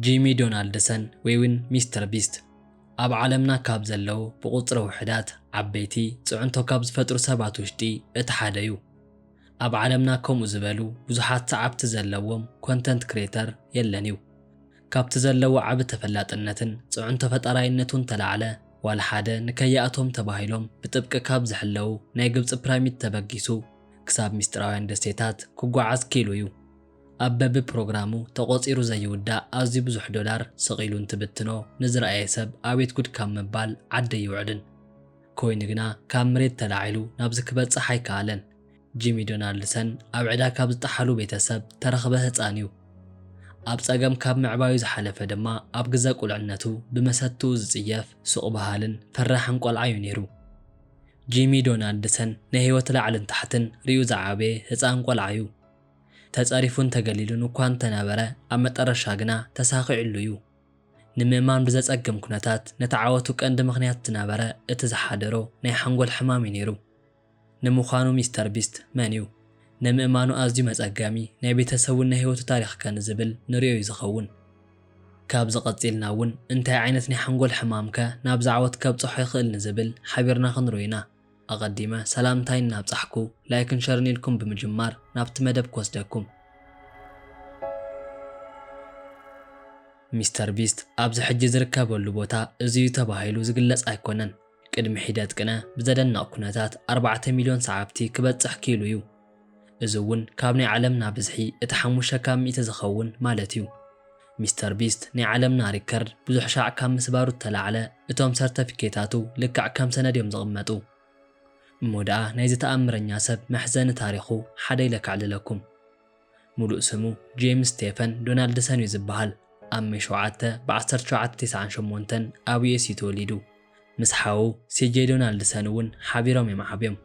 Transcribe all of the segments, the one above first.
ጂሚ ዶናልድሰን ወይውን ሚስተር ቢስት ኣብ ዓለምና ካብ ዘለው ብቁፅሪ ውሕዳት ዓበይቲ ጽዕንቶ ካብ ዝፈጥሩ ሰባት ውሽጢ እቲ ሓደ እዩ። ኣብ ዓለምና ከምኡ ዝበሉ ብዙሓት ሰዓብቲ ዘለዎም ኮንተንት ክሬተር የለን እዩ። ካብቲ ዘለዎ ዓብ ተፈላጥነትን ጽዕንቶ ፈጠራይነቱን ተላዕለ ዋላ ሓደ ንከይኣቶም ተባሂሎም ብጥብቂ ካብ ዝሕለው ናይ ግብፂ ፒራሚድ ተበጊሱ ክሳብ ሚስጥራውያን ደሴታት ክጓዓዝ ኪሉ እዩ። ኣብ በቢ ፕሮግራሙ ተቆፂሩ ዘይውዳእ ኣዝዩ ብዙሕ ዶላር ስቂሉ እንትብትኖ ንዝረኣየ ሰብ ኣቤት ጉድ ካብ ምባል ዓደ ይውዕድን። ኮይኑ ግና ካብ መሬት ተላዒሉ ናብዚ ክበፅሕ ኣይከኣለን። ጂሚ ዶናልድሰን ኣብ ዕዳ ካብ ዝጠሓሉ ቤተሰብ ተረኽበ ህፃን እዩ። ኣብ ፀገም ካብ ምዕባዩ ዝሓለፈ ድማ ኣብ ግዘ ቁልዕነቱ ብመሰትኡ ዝፅየፍ ሱቕ ባህልን ፈራሕን ቆልዓ እዩ ነይሩ። ጂሚ ዶናልድሰን ናይ ህይወት ላዕልን ታሕትን ርዩ ዝዓበየ ህፃን ቆልዓ እዩ። ተጸሪፉን ተገሊሉን እኳ እንተነበረ ኣብ መጠረሻ ግና ተሳኺዑሉ እዩ። ንምእማን ብዘጸግም ኩነታት ነቲ ዓወቱ ቀንዲ ምኽንያት ዝነበረ እቲ ዝሓደሮ ናይ ሓንጎል ሕማም እዩ ነይሩ። ንምዃኑ ሚስተር ቢስት መን እዩ? ንምእማኑ ኣዝዩ መጸጋሚ ናይ ቤተሰቡን ናይ ህይወቱ ታሪኽ ከ ንዝብል ንሪኦ እዩ ዝኸውን። ካብ ዝቐፂልና እውን እንታይ ዓይነት ናይ ሓንጎል ሕማም ከ ናብ ዓወት ከብፅሖ ይኽእል ንዝብል ሓቢርና ክንሪኦ ኢና። ኣቐዲመ ሰላምታይ እናብጻሕኩ ላይክን ሸርን ኢልኩም ብምጅማር ናብቲ መደብ ክወስደኩም። ሚስተር ቢስት ኣብዚ ሕጂ ዝርከበሉ ቦታ እዝዩ ተባሂሉ ዝግለጽ ኣይኮነን። ቅድሚ ሒደት ቅነ ብዘደንቕ ኩነታት 4 ሚልዮን ሰዓብቲ ክበጽሕ ኪሉ እዩ። እዚ እውን ካብ ናይ ዓለምና ብዝሒ እቲ 5 ካብ 100 ዝኸውን ማለት እዩ። ሚስተር ቢስት ናይ ዓለምና ሪከርድ ብዙሕ ሻዕ ካብ ምስባሩ ተላዕለ እቶም ሰርተፊኬታቱ ልክዕ ከም ሰነድ እዮም ዝቕመጡ። እሞ ደኣ ናይዚ ተኣምረኛ ሰብ መሕዘኒ ታሪኹ ሓደ ኢለክዕልለኩም። ሙሉእ ስሙ ጄምስ ስቴፈን ዶናልድሰን እዩ ዝበሃል። ኣብ ሜይ 7 ብ1998 ኣብ ዩኤስ ተወሊዱ። ምስ ሓዉ ሲጄ ዶናልድሰን እውን ሓቢሮም እዮም ዓብዮም።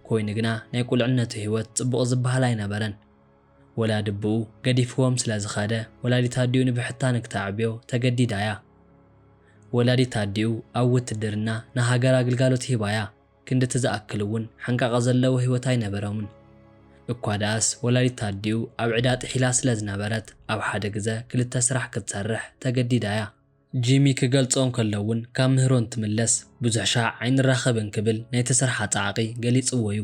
ኮይኑ ግና ናይ ቁልዕነቱ ህይወት ጽቡቕ ዝበሃል ኣይነበረን። ወላዲ ብኡ ገዲፍዎም ስለ ዝኸደ ወላዲት ኣዲኡ ንብሕታ ንክተዕብዮ ተገዲዳ እያ። ወላዲት ኣዲኡ ኣብ ውትድርና ንሃገር ኣግልጋሎት ሂባያ ክንዲ ትዝኣክል እውን ሓንቃቐ ዘለዎ ህይወት ኣይነበሮምን። እኳ ደኣስ ወላዲት ኣዲኡ ኣብ ዕዳ ጥሒላ ስለ ዝነበረት ኣብ ሓደ ግዜ ክልተ ስራሕ ክትሰርሕ ተገዲዳ እያ። ጂሚ ክገልጾም ከለውን ካብ ምህሮ እንትምለስ ብዙሕ ሻዕ ኣይንራኸብን ክብል ናይቲ ስራሕ ኣጻዓቒ ገሊጽዎ እዩ።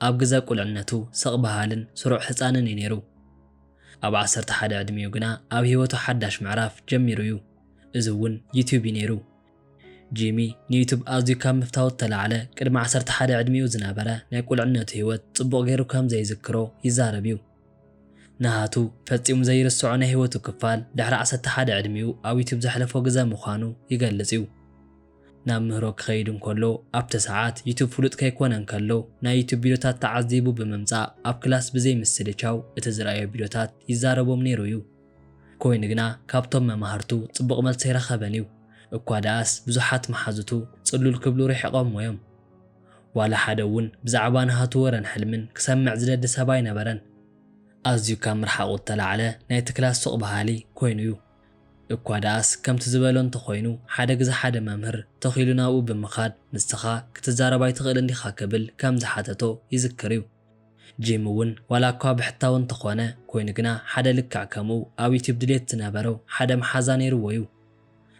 ኣብ ግዜ ቁልዕነቱ ስቕ ባህልን ስሩዕ ህፃንን እዩ ነይሩ። ኣብ 11 ዕድሚኡ ግና ኣብ ህይወቱ ሓዳሽ ምዕራፍ ጀሚሩ እዩ። እዚ እውን ዩቲዩብ እዩ ነይሩ። ጂሚ ንዩቲዩብ ኣዝዩ ካብ ምፍታው ተላዕለ ቅድሚ 11 ዕድሚኡ ዝነበረ ናይ ቁልዕነቱ ህይወት ጽቡቕ ገይሩ ከም ዘይዝክሮ ይዛረብ እዩ። ንሃቱ ፈጺሙ ዘይርስዖ ናይ ህይወቱ ክፋል ድሕሪ 11 ዕድሚኡ ኣብ ዩቲዩብ ዘሕለፎ ግዜ ምዃኑ ይገልጽ እዩ። ናብ ምህሮ ክኸይድ እንከሎ ኣብቲ ሰዓት ዩቲዩብ ፍሉጥ ከይኮነ እንከሎ ናይ ዩቲዩብ ቪድዮታት ተዓዚቡ ብምምጻእ ኣብ ክላስ ብዘይ ምስልቻው እቲ ዝረኣዮ ቪድዮታት ይዛረቦም ነይሩ እዩ። ኮይኑ ግና ካብቶም መማህርቱ ጽቡቕ መልሲ ይረኸበን እዩ። እኳ ደኣስ ብዙሓት መሓዙቱ ጽሉል ክብሉ ርሒቖም እዮም። ዋላ ሓደ እውን ብዛዕባ ንሃቱ ወረን ሕልምን ክሰምዕ ዝደዲ ሰብ ኣይነበረን። ኣዝዩ ካብ ምርሓቑ ተላዕለ ናይቲ ክላስ ሱቕ ባህሊ ኮይኑ እዩ። እኳ ደኣስ ከምቲ ዝበሎ እንተኾይኑ ሓደ ግዜ ሓደ መምህር ተኺሉ ናብኡ ብምኻድ ንስኻ ክትዛረብ ኣይትኽእል እንዲኻ ክብል ከም ዝሓተቶ ይዝክር እዩ። ጂሚ እውን ዋላ እኳ ብሕታው እንተኾነ ኮይኑ ግና ሓደ ልክዕ ከምኡ ኣብ ዩቲዩብ ድሌት ዝነበረው ሓደ መሓዛ ነይርዎ እዩ።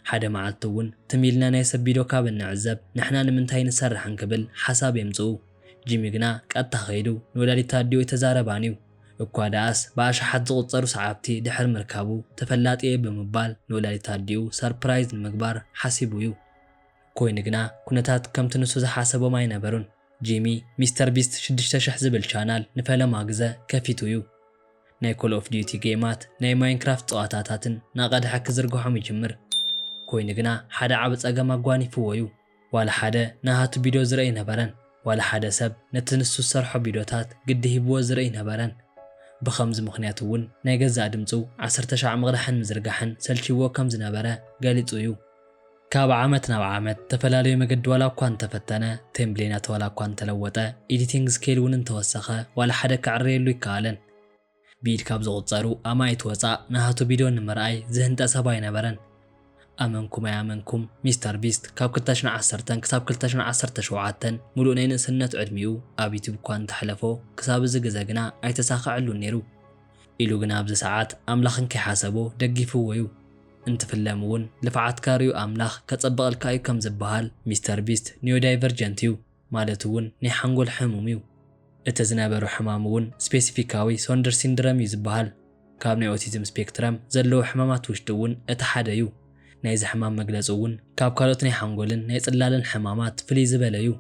ሓደ መዓልቲ እውን ትሚልና ናይ ሰብ ቪድዮ ካብ እንዕዘብ ንሕና ንምንታይ ንሰርሕን ክብል ሓሳብ የምጽኡ። ጂሚ ግና ቀጥታ ኸይዱ ንወላዲት ኣዲኡ ተዛረባን እዩ። እኳ ደኣስ ብኣሽሓት ዝቑፀሩ ሰዓብቲ ድሕሪ ምርካቡ ተፈላጢ እየ ብምባል ንወላዲት ኣዲኡ ሰርፕራይዝ ንምግባር ሓሲቡ እዩ። ኮይኑ ግና ኩነታት ከምቲ ንሱ ዝሓሰቦም ኣይነበሩን። ጂሚ ሚስተር ቢስት 6000 ዝብል ቻናል ንፈለማ ግዜ ከፊቱ እዩ። ናይ ኮል ኦፍ ዲዩቲ ጌማት ናይ ማይንክራፍት ፀዋታታትን ናቐድሐ ክዝርግሖም ይጅምር። ኮይኑ ግና ሓደ ዓብ ፀገም ኣጓኒፍዎ እዩ። ዋላ ሓደ ናሃቱ ቪድዮ ዝርኢ ነበረን። ዋላ ሓደ ሰብ ነቲ ንሱ ዝሰርሖ ቪድዮታት ግዲ ሂብዎ ዝርኢ ነበረን። ብኸምዚ ምኽንያት እውን ናይ ገዛእ ድምፁ 10,000 ምቕዳሕን ምዝርጋሕን ሰልችዎ ከም ዝነበረ ገሊጹ እዩ። ካብ ዓመት ናብ ዓመት ተፈላለዩ መገዲ ዋላ እኳ እንተፈተነ ቴምፕሌናት ዋላ እኳ እንተለወጠ ኤዲቲንግ ስኬል እውን እንተወሰኸ ዋላ ሓደ ክዕርየሉ ይከኣለን። ቢድ ካብ ዝቑፀሩ ኣማይት ወፃእ ናሃቱ ቪድዮ ንምርኣይ ዝህንጠ ሰብ ኣይነበረን። ኣመንኩም ኣያመንኩም ሚስተር ቢስት ካብ 2010 ክሳብ 2017 ሙሉእ ናይ ንእስነት ዕድሚኡ ኣብ ዩቲዩብ እኳ እንተሕለፎ ክሳብ እዚ ግዜ ግና ኣይተሳኽዐሉን ነይሩ። ኢሉ ግና ኣብዚ ሰዓት ኣምላኽን ከይሓሰቦ ደጊፍዎ እዩ። እንትፍለምውን ልፍዓት ካርዩ ኣምላኽ ከጸበቐልካ እዩ ከም ዝበሃል ሚስተር ቢስት ኒዮዳይቨርጀንት እዩ ማለት እውን ናይ ሓንጎል ሕሙም እዩ። እቲ ዝነበሩ ሕማም እውን ስፔሲፊካዊ ሶንደር ሲንድረም እዩ ዝበሃል። ካብ ናይ ኦቲዝም ስፔክትረም ዘለዎ ሕማማት ውሽጢ እውን እቲ ሓደ እዩ። ናይዚ ሕማም መግለፂ እውን ካብ ካልኦት ናይ ሓንጎልን ናይ ጽላልን ሕማማት ፍልይ ዝበለ እዩ።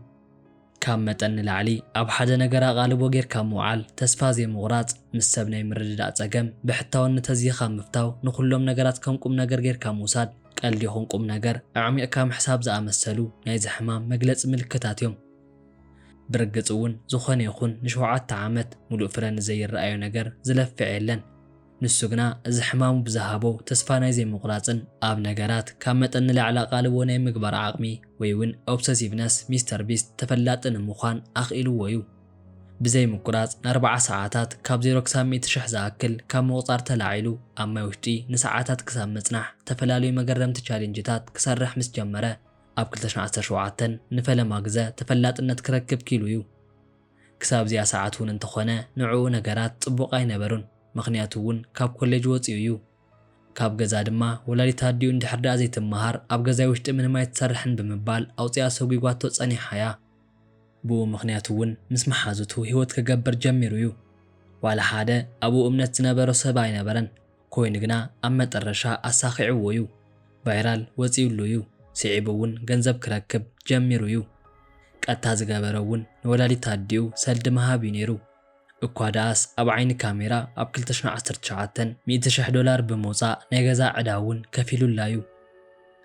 ካብ መጠን ንላዕሊ ኣብ ሓደ ነገር ኣቓልቦ ጌርካ ምውዓል፣ ተስፋ ዘይምቑራጽ፣ ምስ ሰብ ናይ ምርድዳእ ጸገም ብሕታውነት ተዚኻ ምፍታው፣ ንኹሎም ነገራት ከም ቁም ነገር ጌርካ ምውሳድ፣ ቀልዲ ይኹን ቁም ነገር ኣዕሚቕካ ምሕሳብ ዝኣመሰሉ ናይዚ ሕማም መግለፂ ምልክታት እዮም። ብርግጽ እውን ዝኾነ ይኹን ን7 ዓመት ሙሉእ ፍረ ንዘይረኣዮ ነገር ዝለፍዕ የለን። ንሱ ግና እዚ ሕማሙ ብዝሃቦ ተስፋ ናይ ዘይምቑራጽን ኣብ ነገራት ካብ መጠን ንላዕሊ ኣቓልቦ ናይ ምግባር ዓቕሚ ወይ እውን ኦብሰሲቭነስ ሚስተር ቢስት ተፈላጢ ንምዃን ኣኽኢልዎ እዩ። ብዘይ ምቁራጽ ን40 ሰዓታት ካብ 0 ክሳብ 100,000 ዝኣክል ካብ ምቑጻር ተላዒሉ ኣብ ማይ ውሽጢ ንሰዓታት ክሳብ ምጽናሕ ተፈላለዩ መገረምቲ ቻሌንጅታት ክሰርሕ ምስ ጀመረ ኣብ 2017 ንፈለማ ግዘ ተፈላጥነት ክረክብ ኪሉ እዩ። ክሳብ እዚኣ ሰዓት እውን እንተኾነ ንዕኡ ነገራት ጽቡቕ ኣይነበሩን። ምኽንያቱ እውን ካብ ኮሌጅ ወፂኡ እዩ። ካብ ገዛ ድማ ወላዲታ ኣዲኡ እንድሕር ደኣ ዘይትመሃር ኣብ ገዛይ ውሽጢ ምንም ኣይትሰርሕን ብምባል ኣውፂኣ ሰጒጓቶ ጸኒሓ እያ። ብኡ ምኽንያቱ እውን ምስ መሓዙቱ ህይወት ክገብር ጀሚሩ እዩ። ዋላ ሓደ ኣብኡ እምነት ዝነበሮ ሰብ ኣይነበረን። ኮይኑ ግና ኣብ መጠረሻ ኣሳኺዕዎ እዩ። ቫይራል ወፂኡሉ እዩ። ስዒቡ እውን ገንዘብ ክረክብ ጀሚሩ እዩ። ቀጥታ ዝገበረ እውን ንወላዲታ ኣዲኡ ሰልዲ መሃብ እዩ ነይሩ። እኳ ደኣስ ኣብ ዓይኒ ካሜራ ኣብ 2019 $100,000 ብምውፃእ ናይ ገዛ ዕዳ እውን ከፊሉላ እዩ።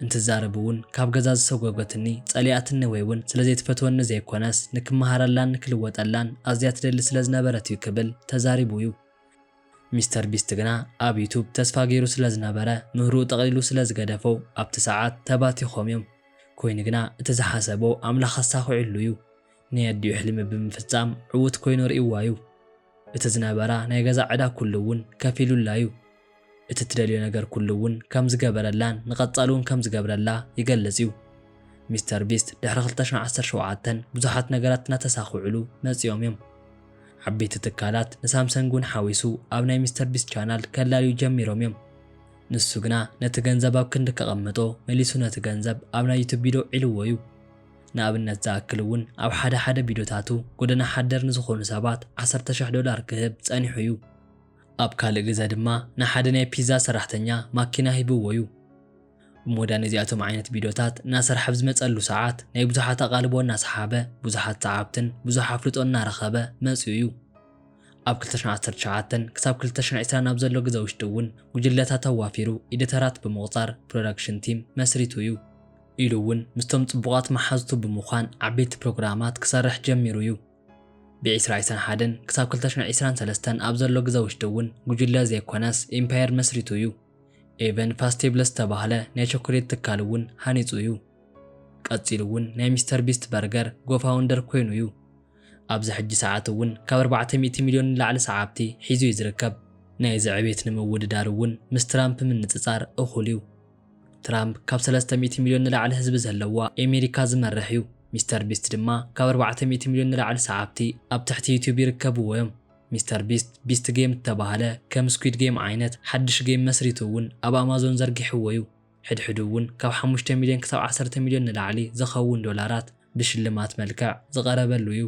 እንትዛረብ እውን ካብ ገዛ ዝሰጎገትኒ ጸሊኣትኒ ወይ እውን ስለዘይትፈትወኒ ዘይኮነስ ንክመሃረላን ንክልወጠላን ኣዝያ ትደሊ ስለ ዝነበረት እዩ ክብል ተዛሪቡ እዩ። ሚስተር ቢስት ግና ኣብ ዩቱብ ተስፋ ገይሩ ስለ ዝነበረ ምህሩኡ ጠቕሊሉ ስለ ዝገደፎ ኣብቲ ሰዓት ተባቲኾም እዮም። ኮይኑ ግና እቲ ዝሓሰቦ ኣምላኽ ኣሳኺዑሉ እዩ። ናይ ኣዲኡ ሕልሚ ብምፍጻም ዕዉት ኮይኑ ርእይዋ እዩ። እቲ ዝነበራ ናይ ገዛ ዕዳ ኩሉ እውን ከፊሉላ እዩ። እቲ ትደልዮ ነገር ኩሉ እውን ከም ዝገበረላን ንቐጻሉ እውን ከም ዝገብረላ ይገልጽ እዩ። ሚስተር ቢስት ድሕሪ 2017 ብዙሓት ነገራት እናተሳኽዑሉ መጺኦም እዮም። ዓበይቲ ትካላት ንሳምሰንግ እውን ሓዊሱ ኣብ ናይ ሚስተር ቢስት ቻናል ከላልዩ ጀሚሮም እዮም። ንሱ ግና ነቲ ገንዘብ ኣብ ክንዲ ከቐምጦ መሊሱ ነቲ ገንዘብ ኣብ ናይ ዩቱብ ቪድዮ ዒልዎ እዩ። ንኣብነት ዝኣክል እውን ኣብ ሓደ ቪድዮታቱ ጎደና ሓደር ንዝኾኑ ሰባት $10,000 ክህብ ጸኒሑ እዩ። ኣብ ካልእ ግዜ ድማ ንሓደ ናይ ፒዛ ሰራሕተኛ ማኪና ሂብዎ እዩ። ብሞዳን እዚኣቶም ዓይነት ቪድዮታት እናሰርሐ ብዝመጸሉ ሰዓት ናይ ብዙሓት ኣቓልቦ እናሰሓበ ብዙሓት ሰዓብትን ብዙሕ ኣፍልጦ እናረኸበ መጺኡ እዩ። ኣብ 2019 ክሳብ 2020 ኣብ ዘሎ ግዜ ውሽጢ እውን ጉጅለታት ኣዋፊሩ ኢዲተራት ብምቑጻር ፕሮዳክሽን ቲም መስሪቱ እዩ። ኢሉ እውን ምስቶም ጽቡቓት መሓዝቱ ብምዃን ዓበይቲ ፕሮግራማት ክሰርሕ ጀሚሩ እዩ። ብ2021 ክሳብ 2023 ኣብ ዘሎ ግዜ ውሽጢ እውን ጉጅለ ዘይኮነስ ኤምፓየር መስሪቱ እዩ። ኤቨን ፋስቴብለስ ተባህለ ናይ ቾኮሌት ትካል እውን ሃኒጹ እዩ። ቀፂሉ እውን ናይ ሚስተር ቢስት በርገር ጎፋውንደር ኮይኑ እዩ። ኣብዚ ሕጂ ሰዓት እውን ካብ 400 ሚልዮን ንላዕሊ ሰዓብቲ ሒዙ እዩ ዝርከብ። ናይዚ ዕቤት ንምውድዳር እውን ምስ ትራምፕ ምንጽጻር እኹል እዩ። ትራምፕ ካብ 300 ሚልዮን ንላዕሊ ህዝቢ ዘለዋ ኣሜሪካ ዝመርሕ እዩ። ሚስተር ቢስት ድማ ካብ 400 ሚልዮን ንላዕሊ ሰዓብቲ ኣብ ትሕቲ ዩቱብ ይርከብዎ እዮም። ሚስተር ቢስት ጌም ተባህለ ከም ስኩዊድ ጌም ዓይነት ሓድሽ ጌም መስሪቱ እውን ኣብ ኣማዞን ዘርጊሕዎ እዩ። ሕድሕዱ እውን ካብ 5 ሚልዮን ክሳብ 10 ሚልዮን ንላዕሊ ዝኸውን ዶላራት ብሽልማት መልክዕ ዝቐረበሉ እዩ።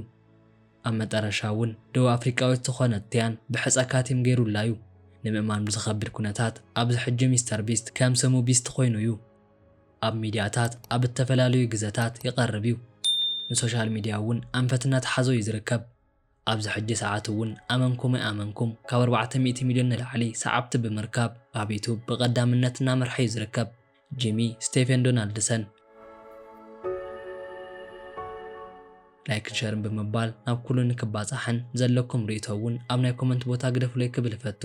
ኣብ መጠረሻ እውን ደቡብ ኣፍሪቃዊት ዝኾነት ቲያን ብሕፀካ ቲም ገይሩላ እዩ። ንምእማን ብዝኸብድ ኩነታት ኣብዚ ሕጂ ሚስተር ቢስት ከም ስሙ ቢስት ኮይኑ እዩ። ኣብ ሚድያታት ኣብ ዝተፈላለዩ ግዜታት ይቐርብ እዩ። ንሶሻል ሚድያ እውን ኣንፈት እናተሓዞ እዩ ዝርከብ። ኣብዚ ሕጂ ሰዓት እውን ኣመንኩም ኣይኣመንኩም ካብ 400 ሚልዮን ንላዕሊ ሰዓብቲ ብምርካብ ኣብ ዩቱብ ብቐዳምነት እናመርሐ እዩ ዝርከብ። ጂሚ ስቴፈን ዶናልድሰን ላይክን ሸርን ብምባል ናብ ኩሉ ንክባጻሕን ዘለኩም ርእቶ እውን ኣብ ናይ ኮመንት ቦታ ግደፍሉ ክብል ፈቱ።